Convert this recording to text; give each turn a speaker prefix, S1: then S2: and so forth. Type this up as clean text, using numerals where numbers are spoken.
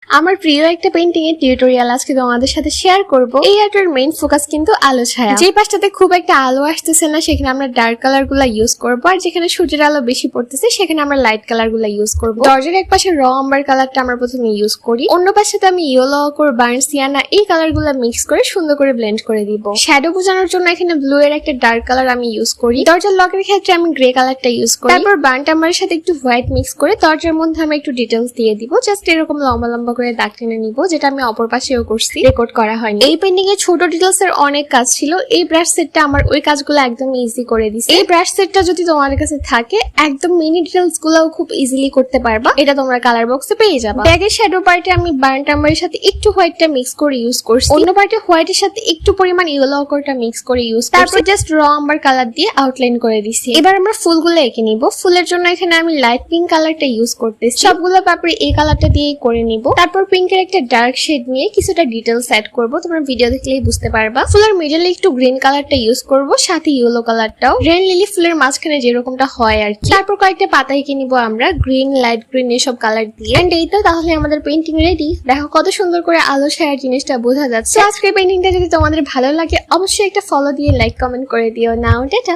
S1: আমার প্রিয় একটা পেইন্টিং এর টিউটোরিয়াল আজকে তোমাদের সাথে শেয়ার করব। এই আর্টের মেইন ফোকাস কিন্তু আলো ছায়া। যে পাশটাতে খুব একটা আলো আসতেছে না সেখানে আমরা ডার্ক কালার গুলা ইউজ করবো, আর যেখানে সূর্যের আলো বেশি পড়তেছে সেখানে আমরা লাইট কালার গুলা ইউজ করবো। দরজার এক পাশে র আম্বার কালারটা আমরা প্রথমে ইউজ করি, অন্য পাশে আমি ইয়েলো অকর, বার্ন সিয়ানা এই কালার গুলা মিক্স করে সুন্দর করে ব্লেন্ড করে দিব। শ্যাডো বোঝানোর জন্য এখানে ব্লু এর একটা ডার্ক কালার আমি ইউজ করি। দরজার লকের ক্ষেত্রে আমি গ্রে কালারটা ইউজ করি। তারপর বার্ন আম্বারের সাথে একটু হোয়াইট মিক্স করে দরজার মধ্যে আমি একটু ডিটেলস দিয়ে দিব। জাস্ট এরকম লম্বা লম্বা করে দাগ টেনে নিব, যেটা আমি অপর পাশেও করছি, রেকর্ড করা হয়নি। এই পেইন্টিং এ ছোট ডিটেলস এর অনেক কাজ ছিল। এই ব্রাশ সেটটা আমার ওই কাজগুলো একদম ইজি করে দিছে। এই ব্রাশ সেটটা যদি তোমার কাছে থাকে একদম মিনি ডিটেলস গুলাও খুব ইজিলি করতে পারবা। এটা তোমরা কালার বক্সে পেয়ে যাবা। ব্যাগের শ্যাডো পার্টে আমি বার্ন আম্বারের সাথে একটু হোয়াইটটা মিক্স করে ইউজ করছি, অন্য পার্টে হোয়াইটের সাথে একটু পরিমাণ ইয়েলো অকরটা মিক্স করে ইউজ করছি। তারপর জাস্ট র আম্বার কালার দিয়ে আউটলাইন করে দিছি। এবার আমরা ফুলগুলো এঁকে নিব। ফুলের জন্য এখানে আমি লাইট পিঙ্ক কালারটা ইউজ করতেছি। সবগুলো পাপড়ি এই কালারটা দিয়ে করে নিব। তারপর পিঙ্কের একটা ডার্ক শেড নিয়ে কিছুটা ডিটেলস অ্যাড করব, তোমরা ভিডিও দেখলেই বুঝতে পারবা। ফুলের মিডলে একটু গ্রিন কালারটা ইউজ করব, সাথে ইয়েলো কালারটাও রেন লিলি ফুলের মাঝখানে যেরকমটা হয় আর কি। তারপর কয়েকটা পাতা এঁকে নিব আমরা গ্রিন, লাইট গ্রিন এসব কালার দিয়ে। এন্ড এই তো, তাহলে আমাদের পেইন্টিং রেডি। দেখো কত সুন্দর করে আলো ছায়ার জিনিসটা বোঝা যাচ্ছে। আজকের পেইন্টিংটা যদি তোমাদের ভালো লাগে অবশ্যই একটা ফলো দিয়ে লাইক কমেন্ট করে দিও। নাও টাটা।